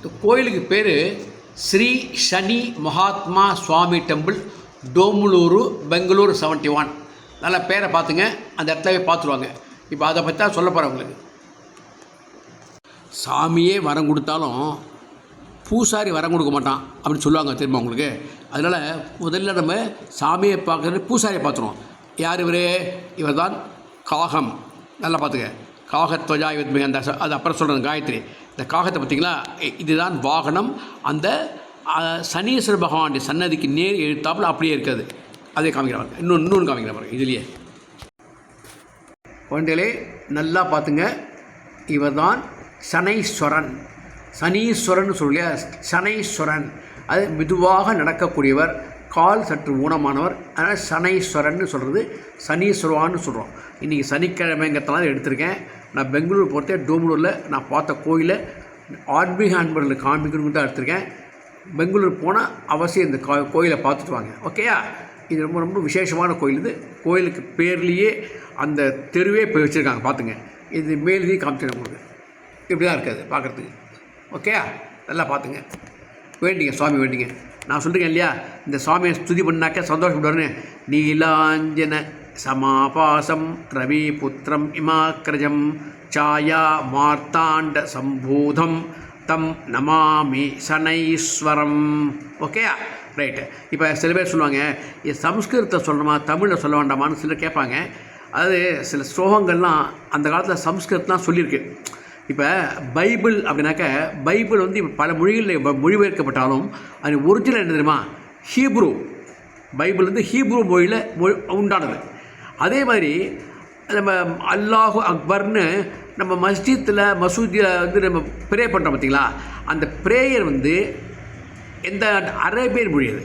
இந்த கோயிலுக்கு பேர் ஸ்ரீ சனி மகாத்மா சுவாமி டெம்பிள், டோமுலூரு, பெங்களூரு 71. நல்ல பேரை பார்த்துங்க, அந்த இடத்துல பார்த்துருவாங்க. இப்போ அதை பற்றி தான் சொல்ல போகிறேன் உங்களுக்கு. சாமியே வரம் கொடுத்தாலும் பூசாரி வரம் கொடுக்க மாட்டான் அப்படின்னு சொல்லுவாங்க தெரியுமா உங்களுக்கு. அதனால் முதல்ல நம்ம சாமியை பார்க்குறது பூசாரியை பார்த்துருவோம். யார் இவர் தான் காகம். நல்லா பார்த்துக்க, காகத்வஜா வித்மிக, அந்த அது அப்புறம் சொல்கிறது காயத்ரி. இந்த காகத்தை பார்த்திங்களா, இதுதான் வாகனம். அந்த சனீஸ்வர பகவானுடைய சன்னதிக்கு நேர் எழுத்தாப்பில் அப்படியே இருக்காது. அதே காமிக்கிறவங்க இன்னொன்று காமிக்கிற பாருங்க. இதுலேயே குழந்தைகளே நல்லா பார்த்துங்க, இவர் தான் சனீஸ்வரன். சனீஸ்வரன் சொல்லியா, சனீஸ்வரன். அது மெதுவாக நடக்கக்கூடியவர், கால் சற்று ஊனமானவர். அதனால் சனீஸ்வரன் சொல்கிறது, சனீஸ்வரவான்னு சொல்கிறோம். இன்றைக்கி சனிக்கிழமைங்கிறதுனால எடுத்திருக்கேன். நான் பெங்களூர் போகிறதே டோமுலூரில் நான் பார்த்த கோயிலை ஆன்மீக அன்பர்களில் காண்பிக்கணும்னு தான் எடுத்திருக்கேன். பெங்களூர் போனால் அவசியம் இந்த கோயிலை பார்த்துட்டு வாங்க, ஓகேயா. இது ரொம்ப ரொம்ப விசேஷமான கோயில். இது கோயிலுக்கு பேர்லேயே அந்த தெருவே போய் வச்சுருக்காங்க, பார்த்துங்க. இது மேலேயே காமிச்சிடும் உங்களுக்கு. இப்படி தான் இருக்காது பார்க்குறதுக்கு, ஓகேயா. நல்லா பார்த்துங்க, வேண்டிங்க சுவாமி வேண்டிங்க. நான் சொல்லிருக்கேன் இல்லையா, இந்த சுவாமியை ஸ்துதி பண்ணாக்க சந்தோஷப்படுவார்னு. நீலாஞ்சன சமாபாசம் ரவி புத்திரம் இமாக்கிரஜம் சாயா மார்த்தாண்ட சம்பூதம் தம் நமாமி சனைஸ்வரம், ஓகேயா. ரைட்டு. இப்போ சில பேர் சொல்லுவாங்க, இது சம்ஸ்கிருதத்தை சொல்லணுமா தமிழில் சொல்ல வேண்டாமான்னு சிலர் கேட்பாங்க. அதாவது சில ஸ்லோகங்கள்லாம் அந்த காலத்தில் சம்ஸ்கிருதம்லாம் சொல்லியிருக்கு. இப்போ பைபிள் அப்படின்னாக்க, பைபிள் வந்து இப்போ பல மொழிகளில் மொழிபெயர்க்கப்பட்டாலும் அது ஒரிஜினல் என்ன தெரியுமா, ஹீப்ரு. பைபிள் வந்து ஹீப்ரு மொழியில் உண்டானது. அதே மாதிரி நம்ம அல்லாஹு அக்பர்னு நம்ம மசூதியில் வந்து நம்ம ப்ரே பண்ணுறோம் பார்த்திங்களா, அந்த ப்ரேயர் வந்து எந்த அரேபியன் மொழி அது,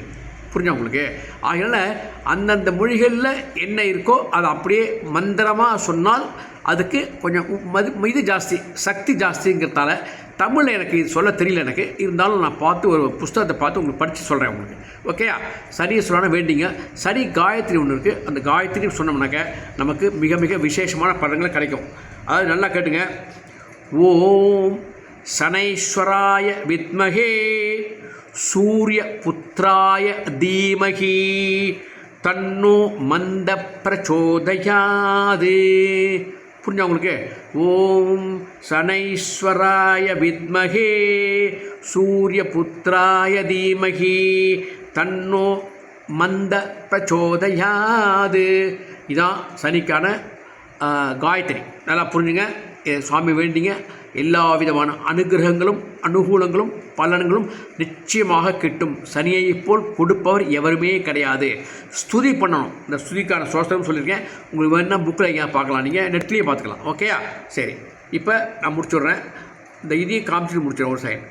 புரிஞ்சா உங்களுக்கு. அதனால் அந்தந்த மொழிகளில் என்ன இருக்கோ அதை அப்படியே மந்திரமாக சொன்னால் அதுக்கு கொஞ்சம் இது ஜாஸ்தி, சக்தி ஜாஸ்திங்கிறதால தமிழில் எனக்கு இது சொல்ல தெரியல எனக்கு. இருந்தாலும் நான் பார்த்து ஒரு புஸ்தகத்தை பார்த்து உங்களுக்கு படித்து சொல்கிறேன் உங்களுக்கு, ஓகேயா. சனீஸ்வரனை வேண்டிங்க. சனி காயத்ரி ஒன்று இருக்குது, அந்த காயத்ரி சொன்னோம்னாக்க நமக்கு மிக மிக விசேஷமான பலன்கள் கிடைக்கும். அதாவது நல்லா கேட்டுங்க. ஓம் சனைஸ்வராய வித்மகே சூரிய புத்திராய தீமகி தன்னோ மந்த பிரச்சோதயாது. புரிஞ்சா உங்களுக்கு. ஓம் சனைஸ்வராய வித்மகே சூரிய புத்திராய தீமகி தன்னோ மந்த பிரச்சோதயாது. இதான் சனிக்கான காயத்ரி. நல்லா புரிஞ்சுங்க. சுவாமி வேண்டிங்க. எல்லா விதமான அனுகிரகங்களும் அனுகூலங்களும் பலன்களும் நிச்சயமாக கிட்டும். சனியை போல் கொடுப்பவர் எவருமே கிடையாது. ஸ்துதி பண்ணணும். இந்த ஸ்துதிக்கான சோஸ்திரம் சொல்லியிருக்கேன். உங்களுக்கு வேணால் புக்கில் எங்கேயா பார்க்கலாம், நீங்கள் நெட்லேயே பார்த்துக்கலாம், ஓகேயா. சரி, இப்போ நான் முடிச்சுட்றேன். இந்த இதையும் காமிச்சிட்டு முடிச்சிடறேன் ஒரு சைடு.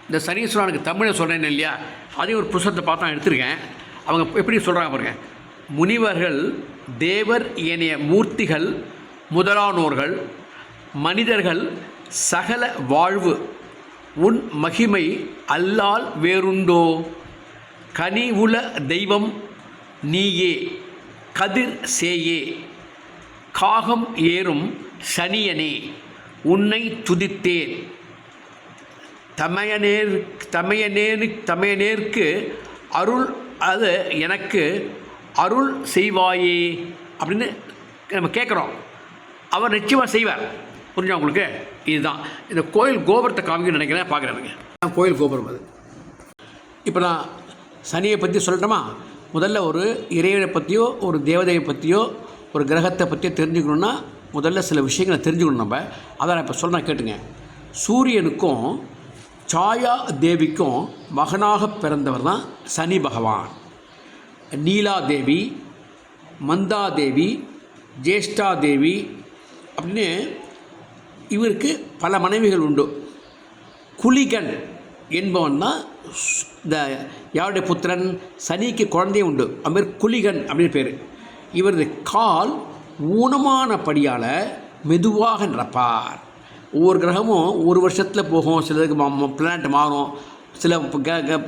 இந்த சனீஸ்வரனுக்கு தமிழை சொல்கிறேன்னு இல்லையா, அதையும் ஒரு புஸ்தகத்தை பார்த்து நான் எடுத்திருக்கேன். அவங்க எப்படி சொல்கிறாங்க பாருங்கள். முனிவர்கள், தேவர், ஏனைய மூர்த்திகள் முதலானோர்கள், மனிதர்கள், சகல வாழ்வு உன் மகிமை அல்லால் வேறுண்டோ. கனி உல தெய்வம் நீயே கதிர் சேயே காகம் ஏறும் சனியனே உன்னை துதித்தேன். தமையனேற்கு அருள் அது எனக்கு அருள் செய்வாயே அப்படின்னு நம்ம கேட்குறோம். அவர் நிச்சயமாக செய்வார். புரிஞ்சா உங்களுக்கு. இதுதான் இந்த கோயில் கோபுரத்தை காமிக்க நினைக்கிறேன், பார்க்குறேனுங்க. கோயில் கோபுரம் அது. இப்போ நான் சனியை பற்றி சொல்லட்டுமா. முதல்ல ஒரு இறைவனை பற்றியோ ஒரு தேவதையை பற்றியோ ஒரு கிரகத்தை பற்றியோ தெரிஞ்சுக்கணுன்னா முதல்ல சில விஷயங்களை தெரிஞ்சுக்கணும் நம்ம. அதை நான் இப்போ சொல்கிறேன், கேட்டுங்க. சூரியனுக்கும் சாயா தேவிக்கும் மகனாக பிறந்தவர் தான் சனி பகவான். நீலாதேவி, மந்தாதேவி, ஜேஷ்டாதேவி அப்படின்னு இவருக்கு பல மனைவிகள் உண்டு. குலிகன் என்பவன் தான் இந்த யாருடைய புத்திரன், சனிக்கு குழந்தையும் உண்டு. அதுமாதிரி குலிகன் அப்படின்னு பேர். இவரது கால் ஊனமானபடியால் மெதுவாக நடப்பார். ஒவ்வொரு கிரகமும் ஒரு வருஷத்தில் போகும், சிலதுக்கு பிளானட் மாறும். சில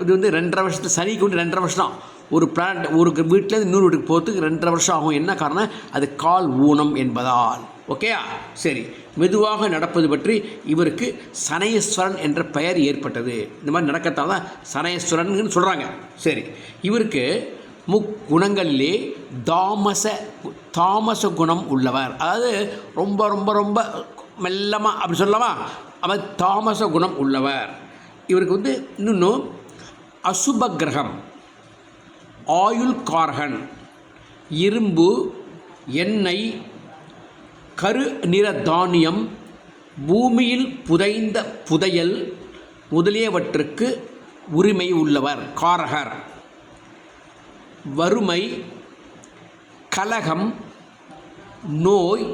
இது வந்து 2.5 வருஷத்தில், சனிக்கு வந்து 2.5 வருஷம் தான். ஒரு பிளானட் ஒரு வீட்டிலேருந்து இன்னொரு வீட்டுக்கு போகிறதுக்கு 2.5 வருஷம் ஆகும். என்ன காரணம்? அது கால் ஊனம் என்பதால், ஓகேயா. சரி, மெதுவாக நடப்பது பற்றி இவருக்கு சனீஸ்வரன் என்ற பெயர் ஏற்பட்டது. இந்த மாதிரி நடக்கத்தான் தான் சனீஸ்வரன் சொல்கிறாங்க. சரி, இவருக்கு முக்குணங்களிலே தாமச குணம் உள்ளவர். அதாவது ரொம்ப ரொம்ப ரொம்ப மெல்லமாக அப்படி சொல்லலாமா, அவர் தாமச குணம் உள்ளவர். இவருக்கு இன்னும் அசுப கிரகம், ஆயுள் காரகன், இரும்பு, எண்ணெய், கரு நிற தானியம், பூமியில் புதைந்த புதையல் முதலியவற்றுக்கு உரிமை உள்ளவர். காரகர். வறுமை, கலகம், நோய்,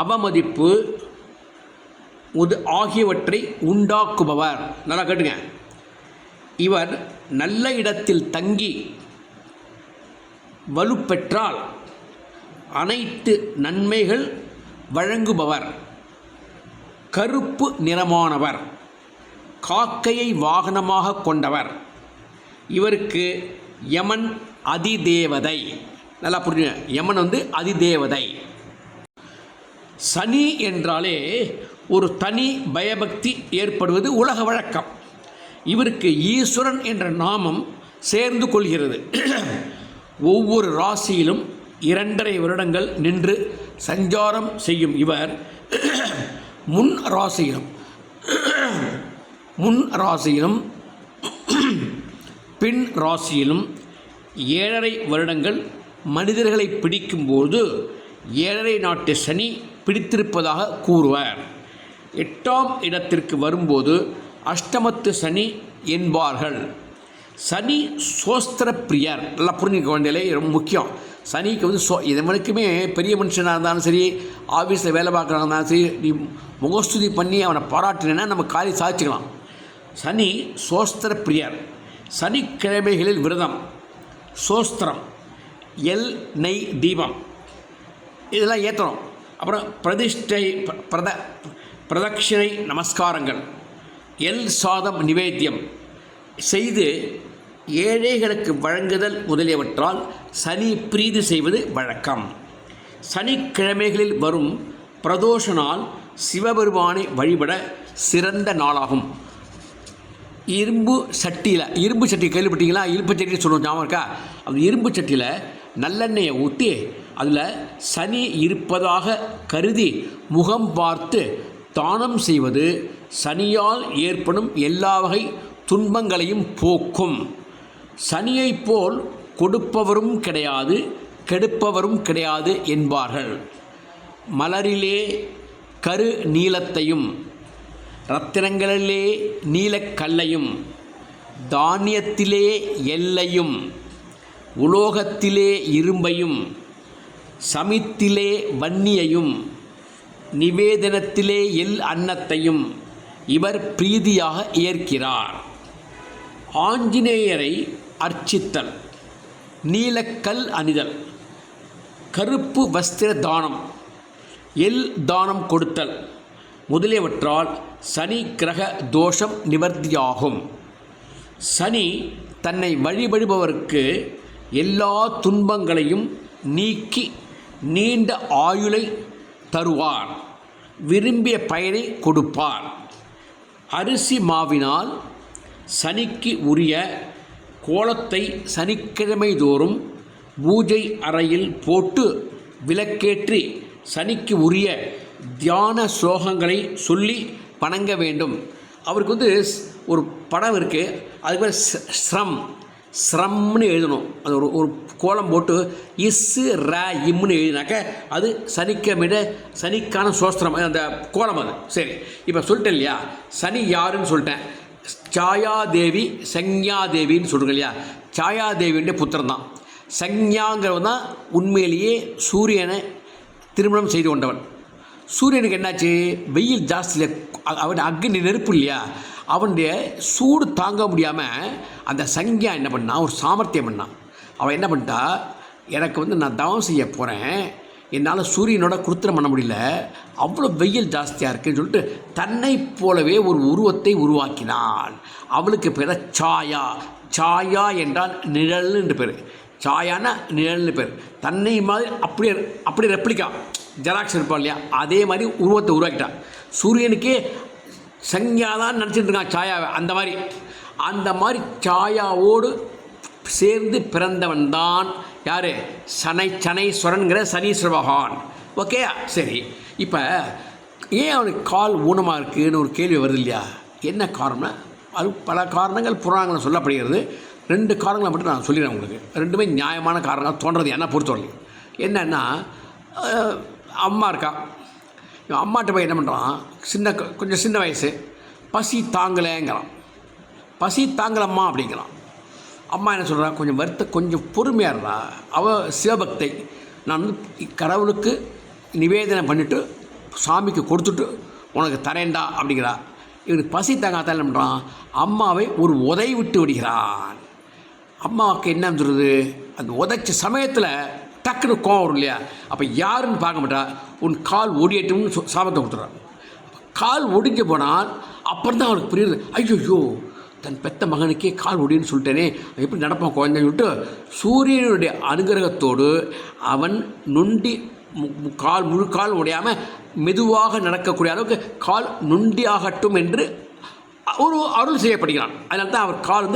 அவமதிப்பு ஆகியவற்றை உண்டாக்குபவர். நல்லா கேட்டுங்க. இவர் நல்ல இடத்தில் தங்கி வலுப்பெற்றால் அனைத்து நன்மைகள் வழங்குபவர். கருப்பு நிறமானவர், காக்கையை வாகனமாக கொண்டவர். இவருக்கு யமன் அதிதேவதை. நல்லா புரியுங்க, யமன் அதிதேவதை. சனி என்றாலே ஒரு தனி பயபக்தி ஏற்படுவது உலக வழக்கம். இவருக்கு ஈஸ்வரன் என்ற நாமம் சேர்ந்து கொள்கிறது. ஒவ்வொரு ராசியிலும் 2.5 வருடங்கள் நின்று சஞ்சாரம் செய்யும் இவர் முன் ராசியிலும் பின் ராசியிலும் 7.5 வருடங்கள் மனிதர்களை பிடிக்கும்போது 7.5 நாட்டு சனி பிடித்திருப்பதாக கூறுவார். 8ஆம் இடத்திற்கு வரும்போது அஷ்டமத்து சனி என்பார்கள். சனி சோஸ்திர பிரியர். நல்லா புரிஞ்சுக்க வேண்டியது ரொம்ப முக்கியம். சனிக்கு எவனுக்குமே பெரிய மனுஷனாக இருந்தாலும் சரி, ஆஃபீஸில் வேலை பார்க்குறாங்க இருந்தாலும் சரி, நீ முகஸ்துதி பண்ணி அவனை பாராட்டினா நம்ம காரியம் சாதிச்சுக்கலாம். சனி சோஸ்திர பிரியர். சனிக்கிழமைகளில் விரதம், சோஸ்திரம், நெய் தீபம் இதெல்லாம் ஏற்றணும். அப்புறம் பிரதட்சிணை நமஸ்காரங்கள், சாதம் நிவேத்தியம் செய்து ஏழைகளுக்கு வழங்குதல் முதலியவற்றால் சனி பிரீதி செய்வது வழக்கம். சனிக்கிழமைகளில் வரும் பிரதோஷ நாள் சிவபெருமானை வழிபட சிறந்த நாளாகும். இரும்பு சட்டி கேள்விப்பட்டீங்களா? இரும்பு சட்டி சொல்லுவோம், ஞாபகம் இருக்கா? அந்த இரும்பு சட்டியில் நல்லெண்ணெயை ஊற்றி அதில் சனி இருப்பதாக கருதி முகம் பார்த்து தானம் செய்வது சனியால் ஏற்படும் எல்லா வகை துன்பங்களையும் போக்கும். சனியைப் போல் கொடுப்பவரும் கிடையாது, கெடுப்பவரும் கிடையாது என்பார்கள். மலரிலே கரு நீலத்தையும், இரத்தினங்களிலே நீலக்கல்லையும், தானியத்திலே எல்லையும், உலோகத்திலே இரும்பையும், சமித்திலே வன்னியையும், நிவேதனத்திலே அன்னத்தையும் இவர் பிரீதியாக ஏற்கிறார். ஆஞ்சநேயரை அர்ச்சித்தல், நீலக்கல் அணிதல், கருப்பு வஸ்திர தானம், தானம் கொடுத்தல் முதலியவற்றால் சனி கிரக தோஷம் நிவர்த்தியாகும். சனி தன்னை வழிபடுபவருக்கு எல்லா துன்பங்களையும் நீக்கி நீண்ட ஆயுளை தருவார், விரும்பிய பயனை கொடுப்பார். அரிசி மாவினால் சனிக்கு உரிய கோலத்தை சனிக்கிழமை தோறும் பூஜை அறையில் போட்டு விளக்கேற்றி சனிக்கு உரிய தியான ஸ்லோகங்களை சொல்லி வணங்க வேண்டும். அவருக்கு ஒரு படம் இருக்குது, அதுக்கு பேர் ஸ்ரம்னு எழுதணும். அது ஒரு கோலம் போட்டு இம்னு எழுதினாக்க அது சனிக்கான சோஸ்திரம், அந்த கோலம் அது. சரி, இப்போ சொல்லிட்டேன் இல்லையா, சனி யாருன்னு சொல்லிட்டேன். சாயாதேவி, சஞ்ஞாதேவின்னு சொல்கிறோம் இல்லையா. சாயாதேவியுடைய புத்திரன் தான். சஞ்ஞாங்கிறவன் தான் உண்மையிலேயே சூரியனை திருமணம் செய்து கொண்டவன். சூரியனுக்கு என்னாச்சு, வெயில் ஜாஸ்தியில் அவன் அக்னி நெருப்பு இல்லையா, அவனுடைய சூடு தாங்க முடியாமல் அந்த சஞ்ஞா என்ன பண்ணான், ஒரு சாமர்த்தியம் பண்ணான். அவன் என்ன பண்ணிட்டா, எனக்கு நான் தவம் செய்ய போகிறேன், என்னால் சூரியனோட குருத்திரம் பண்ண முடியல, அவ்வளோ வெயில் ஜாஸ்தியாக இருக்குன்னு சொல்லிட்டு தன்னை போலவே ஒரு உருவத்தை உருவாக்கினாள். அவளுக்கு பேர் சாயா. சாயா என்றால் நிழல் என்று பேர். சாயானா நிழல்னு பேர். தன்னை மாதிரி அப்படியே ரெப்ளிகா ஜெராக்ஸ் இருப்பான் இல்லையா, அதே மாதிரி உருவத்தை உருவாக்கிட்டான். சூரியனுக்கே சங்கியாதான் நினச்சிட்டு இருக்கான் சாயாவை. அந்த மாதிரி சாயாவோடு சேர்ந்து பிறந்தவன் தான் யார்? சனைஸ்வரன்கிற சனீஸ்வர பகவான். ஓகே, சரி. இப்போ ஏன் அவனுக்கு கால் ஊனமாக இருக்குதுன்னு ஒரு கேள்வி வருது இல்லையா? என்ன காரணம்னா, அது பல காரணங்கள் புராணங்களை சொல்லப்படுகிறது. 2 காரணங்களை மட்டும் நான் சொல்லிடுறேன் உங்களுக்கு. 2மே நியாயமான காரணங்கள் தோன்றது என்ன பொறுத்தவரை. என்னென்னா, அம்மா இருக்கா, அம்மாட்ட போய் என்ன பண்ணுறான், கொஞ்சம் சின்ன வயசு, பசி தாங்கலைங்கிறான். பசி தாங்கலம்மா அப்படிங்கிறான். அம்மா என்ன சொல்கிறா, கொஞ்சம் பொறுமையாக இருந்தா. அவள் சிவபக்தை. நான் கடவுளுக்கு நிவேதனம் பண்ணிவிட்டு சாமிக்கு கொடுத்துட்டு உனக்கு தரேன்டா அப்படிங்கிறா. இவனுக்கு பசி தாங்காதான் என்ன பண்ணுறான், அம்மாவை ஒரு உதை விட்டு விடுகிறான். அம்மாவுக்கு என்ன சொல்கிறது, அந்த உதைச்ச சமயத்தில் டக்குன்னு கோவம் வரும் இல்லையா? அப்போ யாருன்னு பார்க்க மாட்டா, உன் கால் ஒடியட்டும்னு சாபத்தை கொடுத்துட்றான். கால் ஒடிஞ்சு போனால் அப்புறம் தான் அவனுக்கு புரியுது, ஐயோ தன் பெத்த மகனுக்கே கால் ஒடின்னு சொல்லிட்டேனே, எப்படி நடப்பான் குழந்தைன்னு சொல்லிட்டு சூரியனுடைய அனுகிரகத்தோடு அவன் நொண்டி முழு கால் உடையாமல் மெதுவாக நடக்கக்கூடிய அளவுக்கு கால் நொண்டியாகட்டும் என்று ஒரு அருள் செய்யப்படுகிறான். அதனால தான் அவர் கால்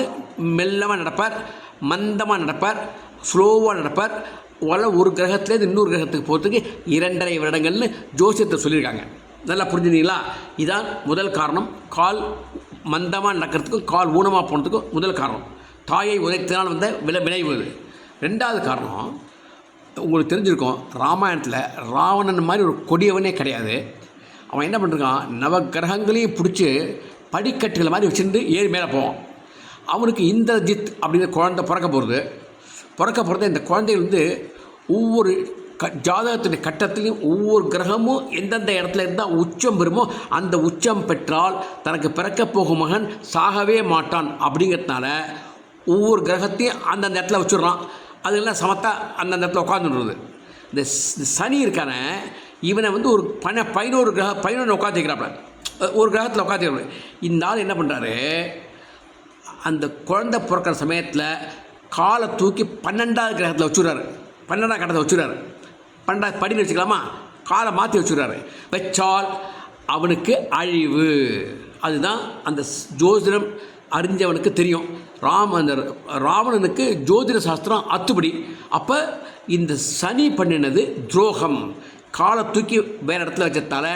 மெல்லமாக நடப்பார், மந்தமாக நடப்பார், ஸ்லோவாக நடப்பார். ஒரு கிரகத்துலேருந்து இன்னொரு கிரகத்துக்கு போகிறதுக்கு 2.5 வருடங்கள்னு ஜோசியத்தை சொல்லியிருக்காங்க. நல்லா புரிஞ்சுனீங்களா? இதுதான் முதல் காரணம். கால் மந்தமாக நடக்கிறதுக்கும் கால் ஊனமாக போனதுக்கும் முதல் காரணம் தாயை உதைத்தனால் வந்த விளைவு. 2வது காரணம், உங்களுக்கு தெரிஞ்சிருக்கும், ராமாயணத்தில் ராவணன் மாதிரி ஒரு கொடியவனே கிடையாது. அவன் என்ன பண்ணிருக்கான், நவகிரகங்களையும் பிடிச்சி படிக்கட்டுகளை மாதிரி வச்சுருந்து ஏறி மேலே போவான். அவனுக்கு இந்திரஜித் அப்படிங்கிற குழந்தை பிறக்க போகிறது. இந்த குழந்தைகள் ஒவ்வொரு ஜாதகத்தினுடைய கட்டத்திலையும் ஒவ்வொரு கிரகமும் எந்தெந்த இடத்துல இருந்தால் உச்சம் பெறுமோ அந்த உச்சம் பெற்றால் தனக்கு பிறக்கப் போகும் மகன் சாகவே மாட்டான். அப்படிங்கிறதுனால ஒவ்வொரு கிரகத்தையும் அந்தந்த இடத்துல வச்சுடுறான். அதெல்லாம் சமத்தா அந்தந்த இடத்துல உட்காந்துடுறது. இந்த சனி இருக்கான இவனை ஒரு 11 உட்காந்து வைக்கிறாப்புல, ஒரு கிரகத்தில் உட்காந்து. இந்த ஆள் என்ன பண்ணுறாரு, அந்த குழந்தை பிறக்கிற சமயத்தில் காலை தூக்கி 12வது கிரகத்தில் வச்சுடுறாரு. 12ஆம் கட்டத்தை வச்சுடுறாரு. 12 படின்னு வச்சுக்கலாமா, காலை மாற்றி வச்சுடுறாரு. வச்சால் அவனுக்கு அழிவு. அதுதான் அந்த ஜோதிடம் அறிஞ்சவனுக்கு தெரியும். அந்த ராவணனுக்கு ஜோதிட சாஸ்திரம் அத்துப்படி. அப்போ இந்த சனி பண்ணினது துரோகம். காலை தூக்கி வேறு இடத்துல வச்சதால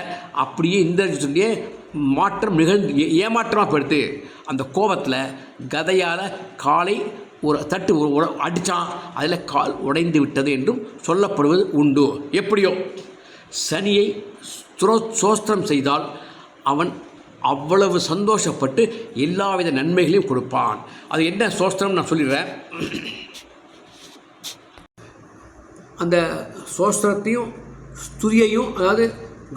அப்படியே இந்திரஜித்துடைய மாற்றம் ஏமாற்றமாக போயிடுது. அந்த கோபத்தில் கதையால் காலை ஒரு தட்டு அடித்தான். அதில் கால் உடைந்து விட்டது என்றும் சொல்லப்படுவது உண்டு. எப்படியோ சனியை சோஸ்திரம் செய்தால் அவன் அவ்வளவு சந்தோஷப்பட்டு எல்லாவித நன்மைகளையும் கொடுப்பான். அது என்ன சோஸ்திரம் நான் சொல்லிடுறேன். அந்த சோஸ்திரத்தையும் ஸ்துதியையும், அதாவது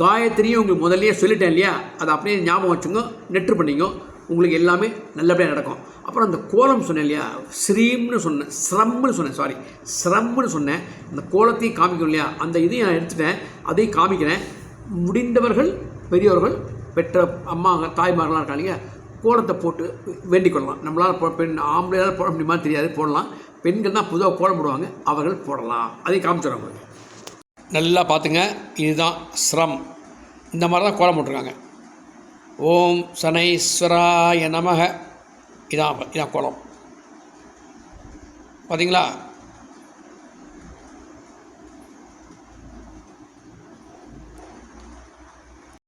காயத்ரியும் உங்களுக்கு முதல்லையே சொல்லிட்டேன் இல்லையா, அதை அப்படியே ஞாபகம் வச்சுங்க, நெற்று பண்ணிங்க, உங்களுக்கு எல்லாமே நல்லபடியாக நடக்கும். அப்புறம் அந்த கோலம் சொன்னேன் இல்லையா, ஸ்ரீம்னு சொன்னேன். அந்த கோலத்தையும் காமிக்கும் இல்லையா, அந்த இதையும் நான் எடுத்துட்டேன், அதையும் காமிக்கிறேன். முடிந்தவர்கள் பெரியவர்கள் பெற்ற அம்மா தாய்மார்களாக இருக்காங்க, கோலத்தை போட்டு வேண்டிக் கொள்ளலாம். நம்மளால் ஆம்பளையால் போட முடியுமா தெரியாது, போடலாம். பெண்கள் தான் பொதுவாக கோலம் போடுவாங்க, அவர்கள் போடலாம். அதையும் காமிச்சிடுறாங்க. நல்லா பார்த்துங்க, இதுதான் ஸ்ரம். இந்த மாதிரி தான் கோலம் போட்டிருக்காங்க. ஓம் சனைஸ்வராய நமக. இதான் கோலம். பார்த்தீங்களா?